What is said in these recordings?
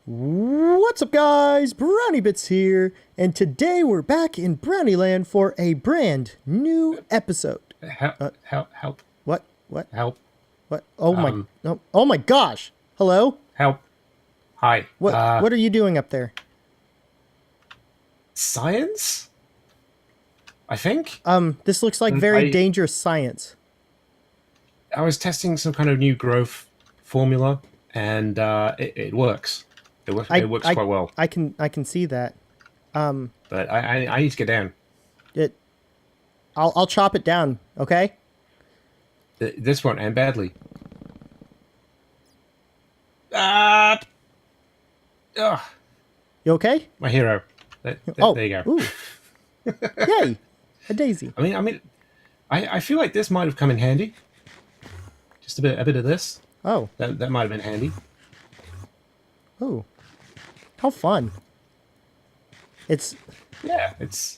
What's up, guys? BrownieBits here, and today we're back in BrownieLand for a brand new episode. Help. What? What? Help. What? Oh my! No, oh my gosh! Hello? Help. Hi. What are you doing up there? Science? I think? This looks like very dangerous science. I was testing some kind of new growth formula, and it works. It works quite well. I can see that. But I need to get down. I'll chop it down, okay? This won't end badly. Ugh. You okay? My hero. There you go. Ooh. Yay! A daisy. I feel like this might have come in handy. Just a bit of this. Oh. That might have been handy. Ooh. How fun. It's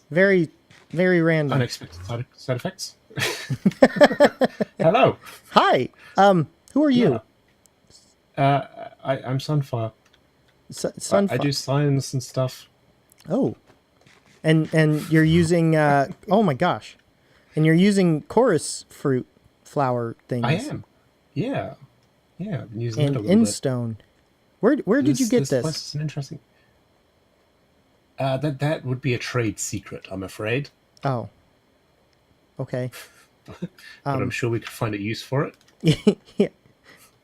very, very random. Unexpected side effects. Hello. Hi. Who are you? Yeah. I'm Sunfire. Sunfire. I do science and stuff. Oh. And you're using oh my gosh. And you're using chorus fruit flower things. I am. Yeah. Yeah, I've been using it a little bit. Stone. Where did you get this? Place is an interesting. That would be a trade secret, I'm afraid. Oh. Okay. But I'm sure we could find a use for it.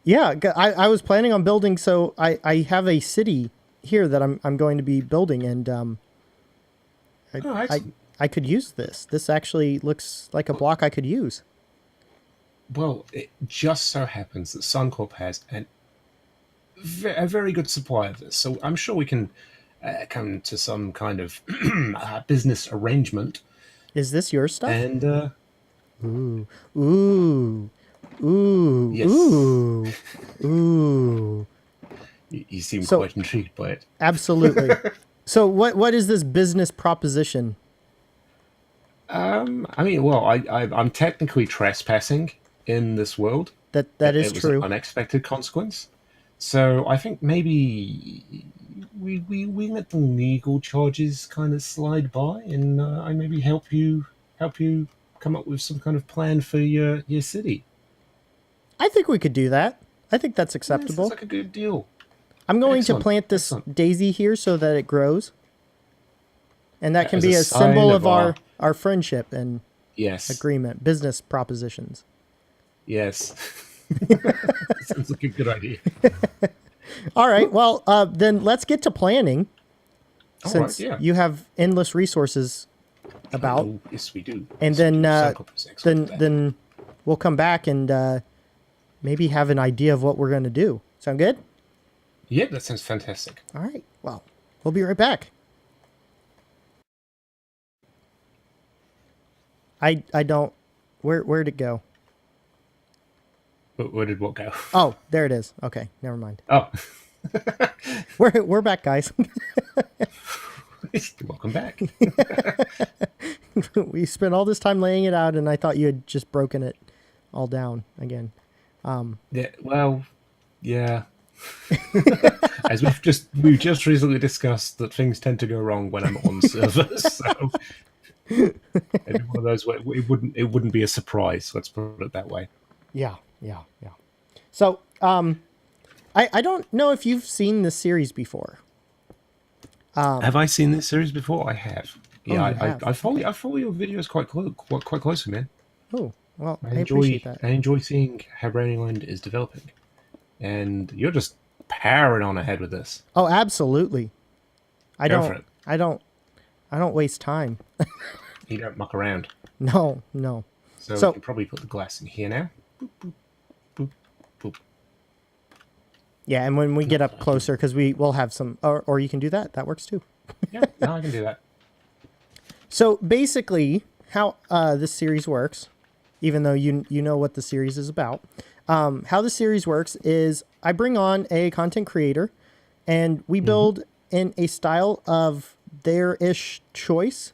Yeah. I was planning on building, so I have a city here that I'm going to be building, and I could use this. This actually looks like a block I could use. Well, it just so happens that Suncorp has a very good supply of this, so I'm sure we can come to some kind of business arrangement. Is this your stuff? And ooh, yes. ooh. You seem quite intrigued by it. Absolutely. So what is this business proposition? I'm technically trespassing in this world. That is true. It was an unexpected consequence. So I think maybe we let the legal charges kind of slide by, and I maybe help you come up with some kind of plan for your city. I think we could do that. I think that's acceptable. Sounds like a good deal. I'm going to plant this daisy here so that it grows. And that can be a symbol of our friendship and agreement, business propositions. Yes. Sounds like a good idea. All right. Well, then let's get to planning. Since you have endless resources about. Oh, yes, we do. And then we'll come back and maybe have an idea of what we're going to do. Sound good? Yeah, that sounds fantastic. All right. Well, we'll be right back. I don't. Where'd it go? Where did what go? Oh, there it is. Okay, never mind. Oh, we're back, guys. Welcome back. We spent all this time laying it out, and I thought you had just broken it all down again. Yeah. Well, yeah. As we've just recently discussed that things tend to go wrong when I'm on servers, so maybe one of those where it wouldn't be a surprise. Let's put it that way. Yeah. So, I don't know if you've seen this series before. Have I seen this series before? I have. Yeah, oh, I follow your videos quite closely, man. Oh, well, I appreciate that. I enjoy seeing how BrownieLand is developing, and you're just powering on ahead with this. Oh, absolutely. I Go for it. I don't waste time. You don't muck around. No. So we can probably put the glass in here now. Boop, boop, boop, boop. Yeah, and when we get up closer, because we'll have some, or you can do that. That works too. Yeah, no, I can do that. So basically, how this series works, even though you know what the series is about, how the series works is I bring on a content creator, and we build in a style of their-ish choice.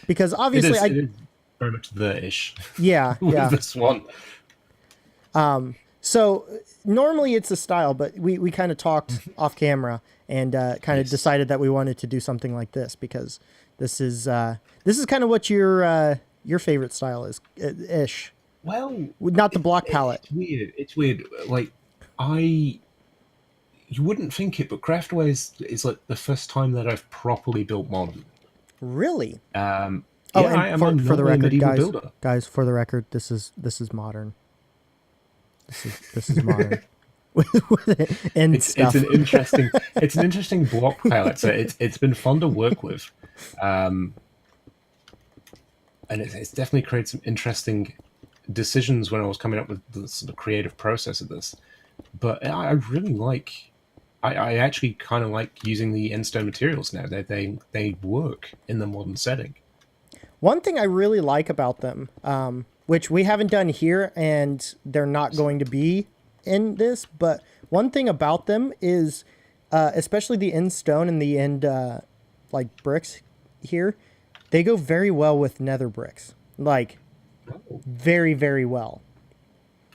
Because obviously it is very much the-ish. Yeah. With this one. So normally it's a style, but we kind of talked off camera and kind of Yes. decided that we wanted to do something like this because this is kind of what your favorite style is ish. Well, Not the block palette. it's weird. It's weird. Like, I you wouldn't think it, but Craftware is like the first time that I've properly built modern. Really? Yeah, Oh, and I'm for the normally a record, medieval builder. guys, for the record, this is modern. This is modern. And stuff. It's an interesting block palette. So it's been fun to work with, and it's definitely created some interesting decisions when I was coming up with the sort of creative process of this. But I really like. I actually kind of like using the end stone materials now. They work in the modern setting. One thing I really like about them, which we haven't done here, and they're not going to be in this, but one thing about them is, especially the end stone and the end like bricks here, they go very well with nether bricks. Like very, very well.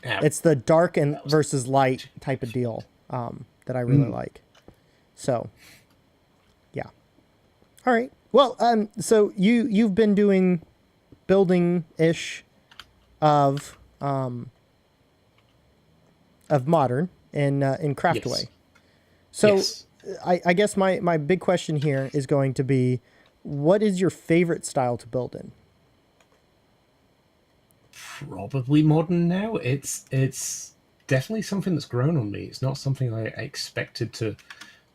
Yeah. It's the dark and versus light type of deal that I really like. So, yeah. All right. Well, so you've been doing building ish of modern in Craftaway. Yes. So Yes. I guess my big question here is going to be, what is your favorite style to build in? Probably modern now. It's definitely something that's grown on me. It's not something I expected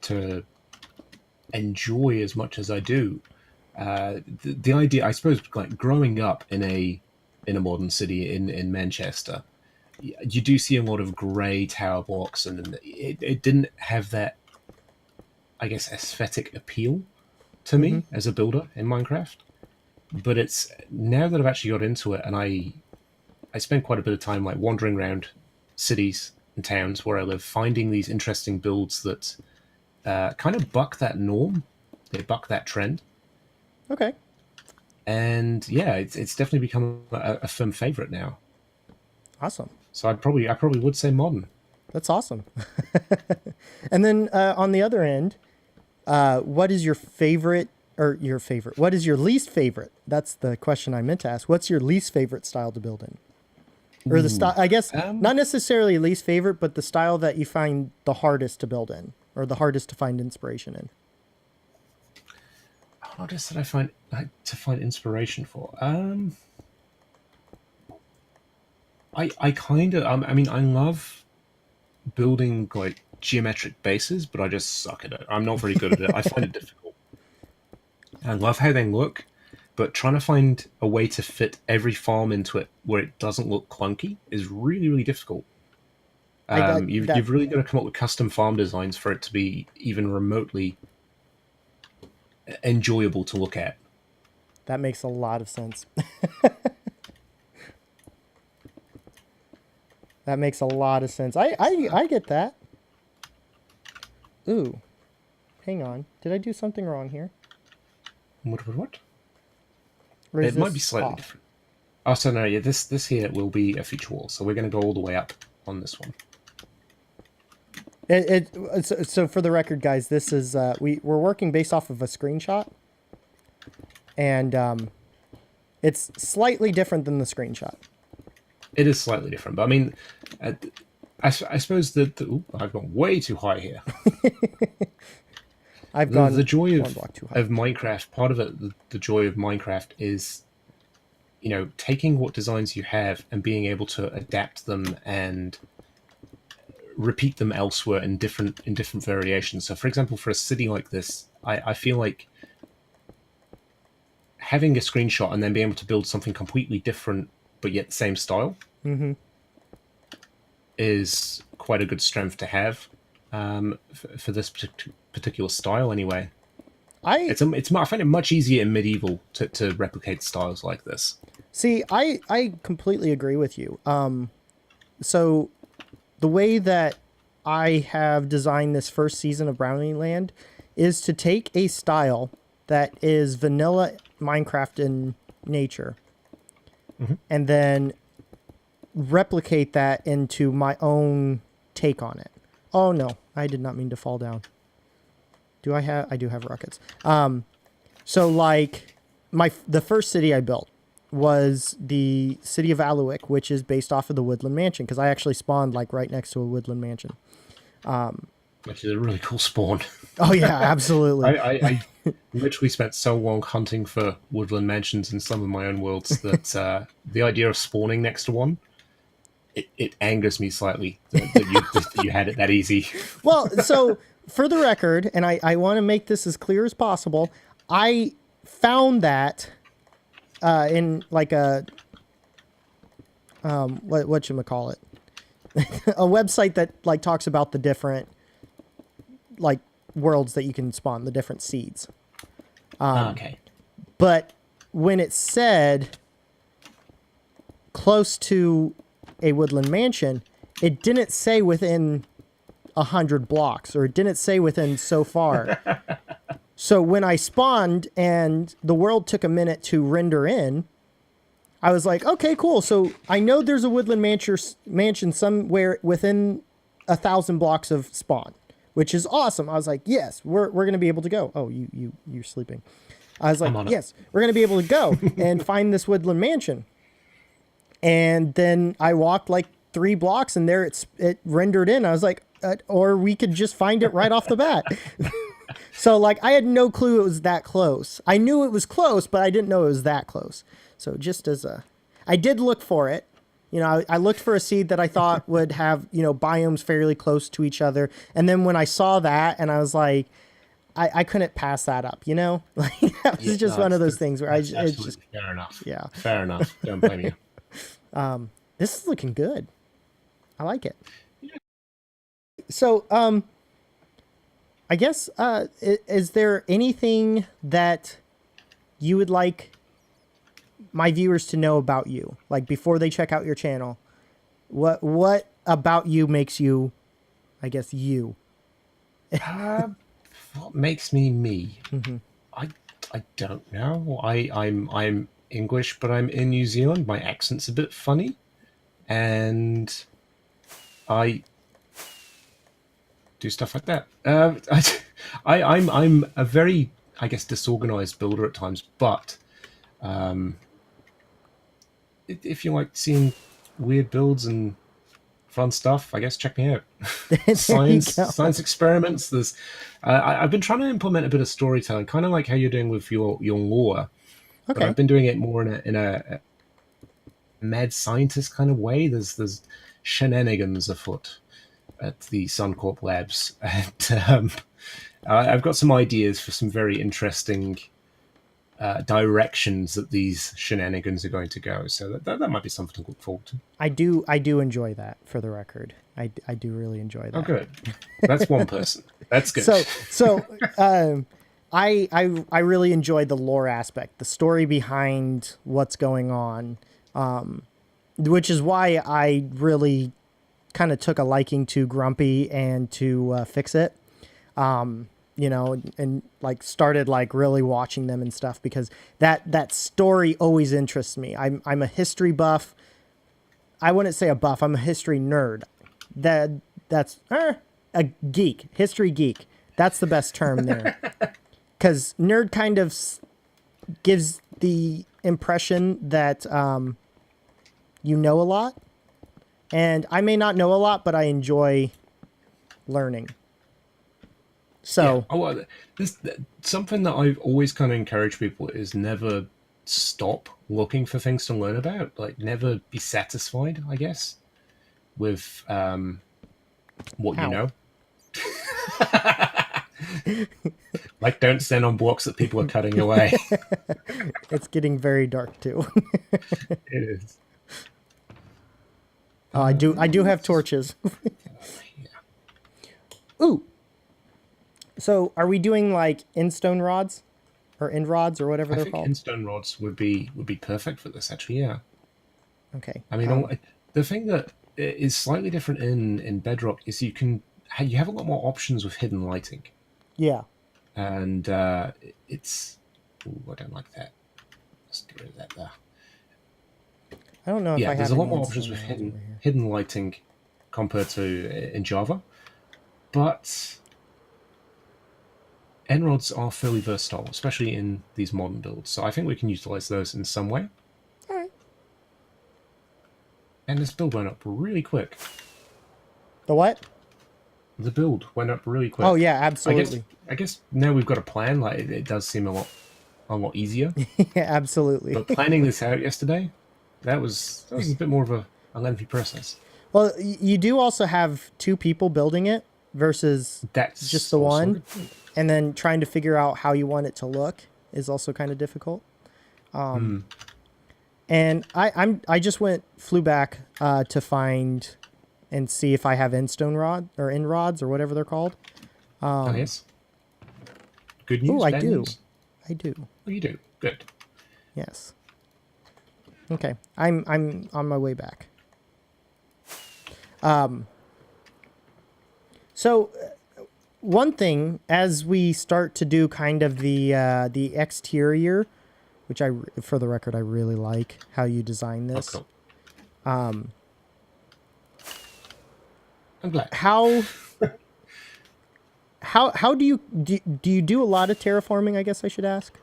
to enjoy as much as I do. The idea, I suppose, like growing up in a modern city in Manchester, you do see a lot of grey tower blocks, and it didn't have that, I guess, aesthetic appeal to me as a builder in Minecraft. But it's now that I've actually got into it, and I spend quite a bit of time like wandering around cities and towns where I live, finding these interesting builds that kind of buck that norm. They buck that trend. Okay. And yeah, it's definitely become a firm favorite now. Awesome. So I probably would say modern. That's awesome. And then on the other end, what is your favorite or your favorite? What is your least favorite? That's the question I meant to ask. What's your least favorite style to build in? Or the style, I guess, not necessarily least favorite, but the style that you find the hardest to build in or the hardest to find inspiration in. Hardest that I find to find inspiration for. I kind of, I mean, I love building like geometric bases, but I just suck at it. I'm not very good at it. I find it difficult. I love how they look, but trying to find a way to fit every farm into it where it doesn't look clunky is really, really difficult. You've really got to come up with custom farm designs for it to be even remotely enjoyable to look at. That makes a lot of sense. That makes a lot of sense. I get that. Ooh. Hang on. Did I do something wrong here? What? Or is It might this be slightly off? different. Oh, so no, yeah, this here will be a feature wall, so we're going to go all the way up on this one. So for the record, guys, this is we're working based off of a screenshot, and it's slightly different than the screenshot. It is slightly different, but I mean, I suppose that I've gone way too high here. I've gone The joy one block too high. of Minecraft, part of it, the joy of Minecraft is, you know, taking what designs you have and being able to adapt them and repeat them elsewhere in different variations. So, for example, for a city like this, I feel like having a screenshot and then being able to build something completely different but yet the same style is quite a good strength to have for this particular style. Anyway, I find it much easier in medieval to replicate styles like this. See, I completely agree with you. So the way that I have designed this first season of BrownieLand is to take a style that is vanilla Minecraft in nature, and then replicate that into my own take on it. Oh no, I did not mean to fall down. I do have rockets. So like the first city I built was the city of Aluik, which is based off of the Woodland Mansion, because I actually spawned like right next to a Woodland Mansion. Which is a really cool spawn. Oh yeah, absolutely. I literally spent so long hunting for woodland mansions in some of my own worlds that the idea of spawning next to one, it angers me slightly that you had it that easy. Well, so for the record, and I want to make this as clear as possible, I found that in like a whatchamacallit, a website that like talks about the different like worlds that you can spawn, the different seeds. Okay. But when it said close to a woodland mansion, it didn't say within 100 blocks, or it didn't say within so far. So when I spawned and the world took a minute to render in, I was like, okay, cool. So I know there's a woodland mansion somewhere within 1,000 blocks of spawn, which is awesome. I was like, yes, we're going to be able to go. Oh, you're sleeping. I was like, yes, we're going to be able to go and find this woodland mansion. And then I walked like 3 blocks and there it rendered in. I was like, or we could just find it right off the bat. So like I had no clue it was that close. I knew it was close, but I didn't know it was that close. So just as I did look for it. You know, I looked for a seed that I thought would have, you know, biomes fairly close to each other. And then when I saw that, and I was like, I couldn't pass that up, you know? Like, that was just one of those things where it's just... Fair enough. Yeah. Fair enough. Don't blame you. This is looking good. I like it. Yeah. So, I guess, is there anything that you would like my viewers to know about you, like before they check out your channel? What about you makes you, I guess, you? What makes me me? Mm-hmm. I don't know. I'm English, but I'm in New Zealand. My accent's a bit funny, and I do stuff like that. I'm a very, I guess, disorganized builder at times, but if you like seeing weird builds and fun stuff, I guess check me out. Science experiments. There's I've been trying to implement a bit of storytelling, kind of like how you're doing with your lore. Okay. But I've been doing it more in a mad scientist kind of way. There's shenanigans afoot at the Suncorp Labs, and I've got some ideas for some very interesting directions that these shenanigans are going to go. So that might be something to look forward to. I do enjoy that, for the record. I do really enjoy that. Oh, good. That's one person. That's good. So I really enjoyed the lore aspect, the story behind what's going on, which is why I really kind of took a liking to Grumpy and to Fix It. You know, and like started like really watching them and stuff, because that story always interests me. I'm a history buff. I wouldn't say a buff. I'm a history nerd. That's a geek, history geek. That's the best term there. Because nerd kind of gives the impression that you know a lot, and I may not know a lot, but I enjoy learning. So, yeah. Something that I've always kind of encouraged people is never stop looking for things to learn about. Like, never be satisfied, I guess, with what you know. Like, don't stand on blocks that people are cutting away. It's getting very dark too. It is. I do have torches. Ooh. So, are we doing like in-stone rods, or end rods, or whatever they're called? In-stone rods would be perfect for this, actually. Yeah. Okay. I mean, the thing that is slightly different in Bedrock is you have a lot more options with hidden lighting. Yeah. And it's... Ooh, I don't like that. Let's get rid of that there. I don't know if Yeah, I there's have a lot any more options instant with rods over here. hidden lighting compared to in Java, but N-rods are fairly versatile, especially in these modern builds. So I think we can utilize those in some way. All right. And this build went up really quick. The what? The build went up really quick. Oh yeah, absolutely. I guess now we've got a plan. Like it does seem a lot easier. Yeah, absolutely. But planning this out yesterday, that was a bit more of a lengthy process. Well, you do also have two people building it versus That's just the also a one, good point. and then trying to figure out how you want it to look is also kind of difficult. And I just flew back to find and see if I have end rods or whatever they're called. Oh yes. Good news. Oh, I bad do. news? I do. Oh, you do. Good. Yes. Okay. I'm on my way back. So one thing as we start to do kind of the exterior, which for the record I really like how you design Oh, this. cool. I'm glad. How do you do a lot of terraforming, I guess I should ask?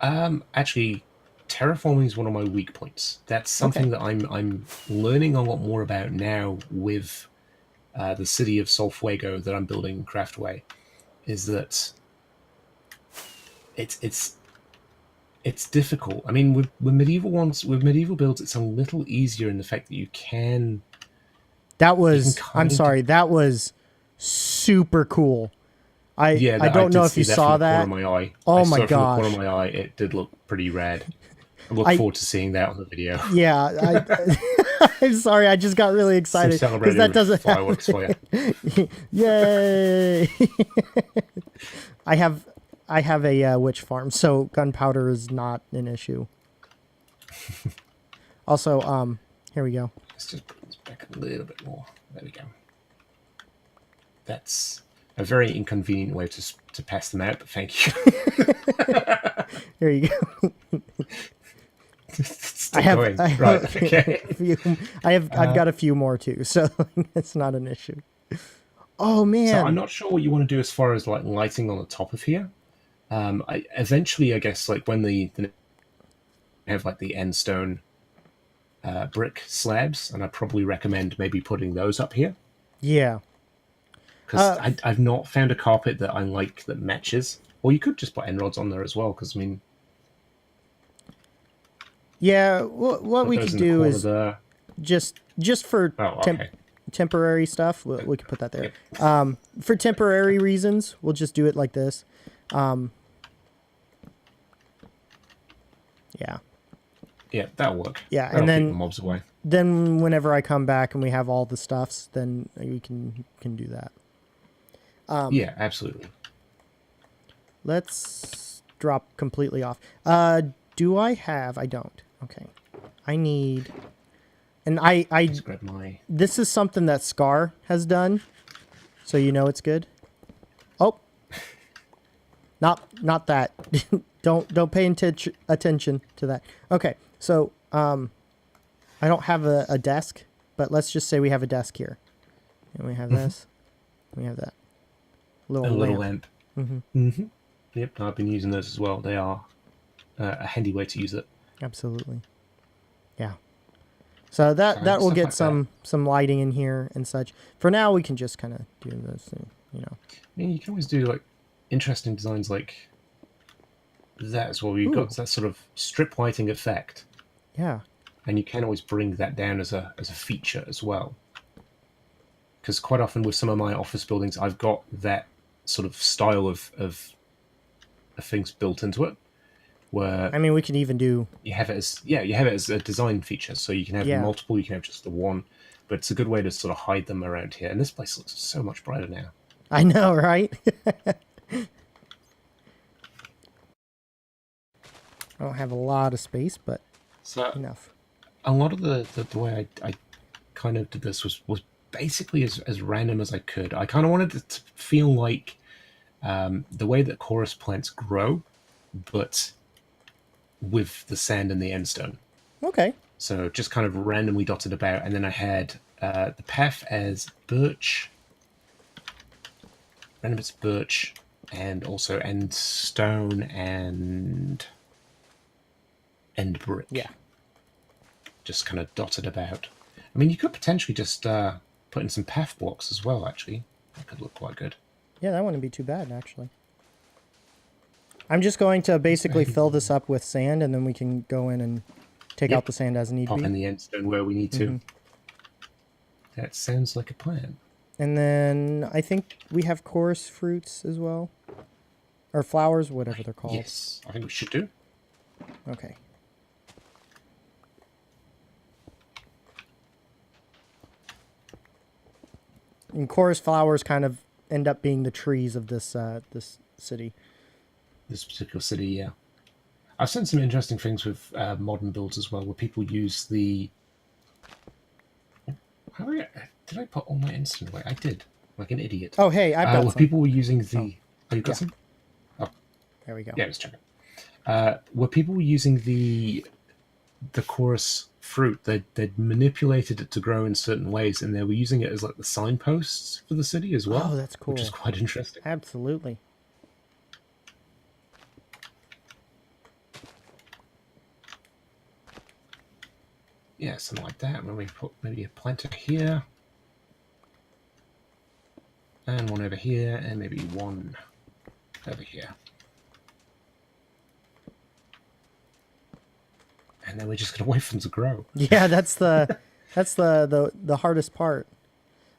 Actually, terraforming is one of my weak points. That's something that I'm learning a lot more about now with the city of Solfuego that I'm building in Craftway. Is that it's difficult. I mean, with medieval builds, it's a little easier in the fact that you can. I'm sorry, that was super cool. I don't know if you saw that. From the corner of my eye. Oh my From the gosh. corner of my eye, it did look pretty rad. I look forward to seeing that on the video. Yeah, I'm sorry, I just got really excited because that doesn't fireworks for you. Yay! I have a witch farm, so gunpowder is not an issue. Also, here we go. Let's just bring this back a little bit more. There we go. That's a very inconvenient way to pass them out, but thank you. Here you go. I've got a few more too, so it's not an issue. Oh man! So I'm not sure what you want to do as far as like lighting on the top of here. Eventually, I guess like when the have like the end stone brick slabs, and I probably recommend maybe putting those up here. Yeah. Because I've not found a carpet that I like that matches. Or you could just put end rods on there as well, because I mean... Yeah, what we could do is just for temporary stuff, we could put that there. Yep. For temporary reasons, we'll just do it like this. Yeah. Yeah, that'll work. Yeah, that'll and then keep the mobs away. Then whenever I come back and we have all the stuffs, then we can do that. Yeah, absolutely. Let's drop completely off. Do I have? I don't. Okay. I need. And I just grab my... This is something that Scar has done, so you know it's good. Oh. Not that. don't pay attention to that. Okay. So I don't have a desk, but let's just say we have a desk here, and we have this. We have that. Little lamp. Yep, I've been using those as well. They are a handy way to use it. Absolutely. Yeah. So that will get like some lighting in here and such. For now, we can just kind of do this thing, you know. I mean, you can always do like interesting designs like that as well. You've got that sort of strip lighting effect. Yeah. And you can always bring that down as a feature as well. Because quite often with some of my office buildings, I've got that sort of style of things built into it. Where I mean, we can even do... You have it as a design feature. So you can have multiple, you can have just the one. But it's a good way to sort of hide them around here. And this place looks so much brighter now. I know, right? I don't have a lot of space, but enough. A lot of the way I kind of did this was basically as random as I could. I kind of wanted it to feel like the way that chorus plants grow, but with the sand and the end stone. Okay. So just kind of randomly dotted about. And then I had the path as birch, random's birch, and also end stone and end brick. Yeah. Just kind of dotted about. I mean, you could potentially just put in some path blocks as well, actually. That could look quite good. Yeah, that wouldn't be too bad, actually. I'm just going to basically fill this up with sand, and then we can go in and take out the sand as need Pop be. in the end stone where we need to. That sounds like a plan. And then I think we have coarse fruits as well. Or flowers, whatever they're called. Yes, I think we should do. Okay. And chorus flowers kind of end up being the trees of this this city. This particular city, yeah. I've seen some interesting things with modern builds as well, where people use the... Did I put all my instant away? I did, like an idiot. Oh, hey, I've got where some. people were using the... Oh, you got some? Oh, there we go. yeah, let's check it. Where people were using the chorus fruit, they'd manipulated it to grow in certain ways, and they were using it as like the signposts for the city as well. Oh, that's cool. Which is quite interesting. Absolutely. Yeah, something like that. When we put maybe a planter here, and one over here, and maybe one over here. And then we're just gonna wait for them to grow. Yeah, that's the hardest part.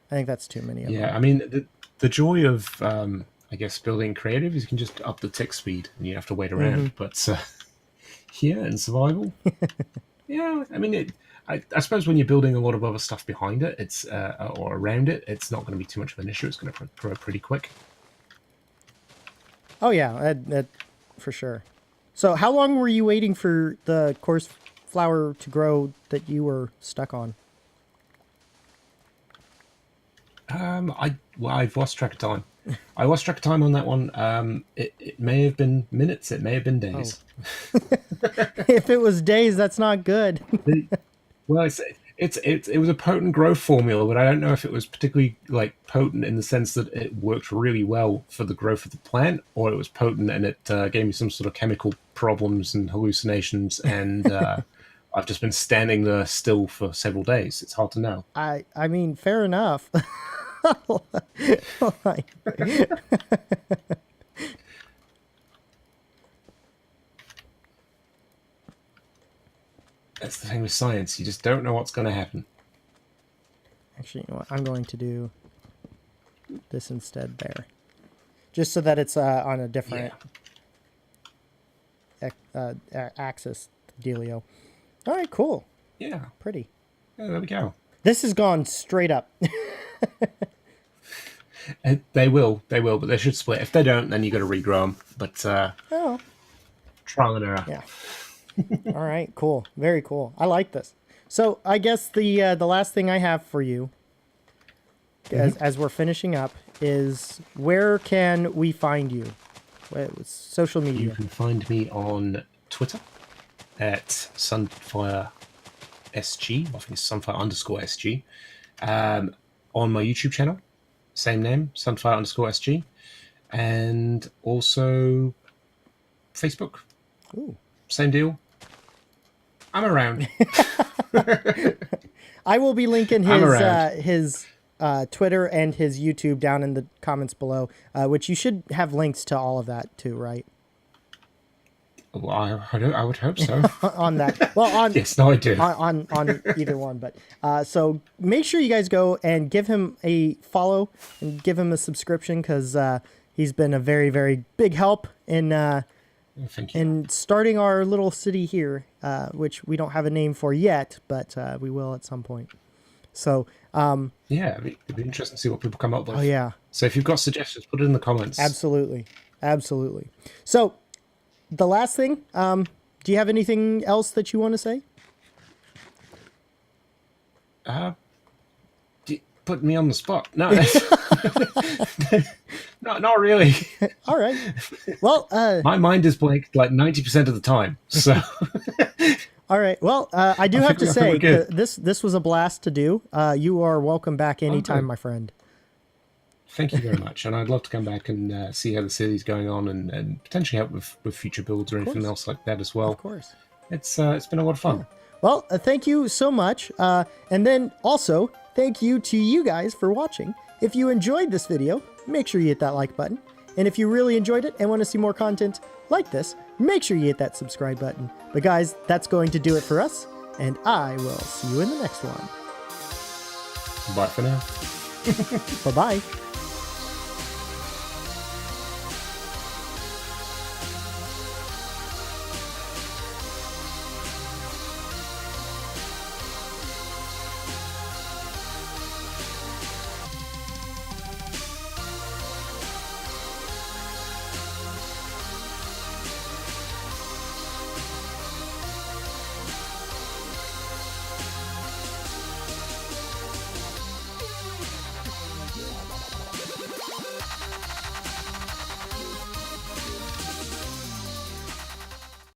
I think that's too many of them. Yeah, I mean the joy of I guess building creative is you can just up the tick speed and you have to wait around. But here in survival, yeah, I mean I suppose when you're building a lot of other stuff behind it, it's or around it, it's not going to be too much of an issue. It's going to grow pretty quick. Oh yeah, that for sure. So how long were you waiting for the coarse flower to grow that you were stuck on? I've lost track of time. I lost track of time on that one. It may have been minutes. It may have been days. Oh. If it was days, that's not good. Well, it was a potent growth formula, but I don't know if it was particularly like potent in the sense that it worked really well for the growth of the plant, or it was potent and it gave me some sort of chemical problems and hallucinations, and I've just been standing there still for several days. It's hard to know. I mean, fair enough. That's the thing with science. You just don't know what's going to happen. Actually, you know what? I'm going to do this instead there. Just so that it's on a different axis dealio. All right, cool. Yeah. Pretty. Yeah, there we go. This has gone straight up. They will, but they should split. If they don't, then you got to regrow them. But trial and error. Yeah. All right, cool. Very cool. I like this. So I guess the last thing I have for you, as we're finishing up, is where can we find you? Social media. You can find me on Twitter at Sunfire SG. I think it's Sunfire_SG. On my YouTube channel, same name, Sunfire_SG, and also Facebook. Ooh. Same deal. I'm around. I will be linking his Twitter and his YouTube down in the comments below, which you should have links to all of that too, right? Well, I would hope so. On that. Well, on yes, no, I do. On either one, but so make sure you guys go and give him a follow and give him a subscription, because he's been a very, very big help in Thank you. in starting our little city here, which we don't have a name for yet, but we will at some point. So yeah, it'd be interesting to see what people come up with. oh yeah, So if you've got suggestions, put it in the comments. absolutely. So the last thing, do you have anything else that you want to say? Put me on the spot. No, no, not really. All right. Well, My mind is blank like 90% of the time. So All right. Well, I do have to I think say we're good. this was a blast to do. You are welcome back anytime, Okay. my friend. Thank you very much, and I'd love to come back and see how the series going on, and potentially help with future builds or anything course. else like that as well. Of course. It's been a lot of fun. Well, thank you so much. And then also, thank you to you guys for watching. If you enjoyed this video, make sure you hit that like button. And if you really enjoyed it and want to see more content like this, make sure you hit that subscribe button. But guys, that's going to do it for us. And I will see you in the next one. Bye for now. Bye-bye.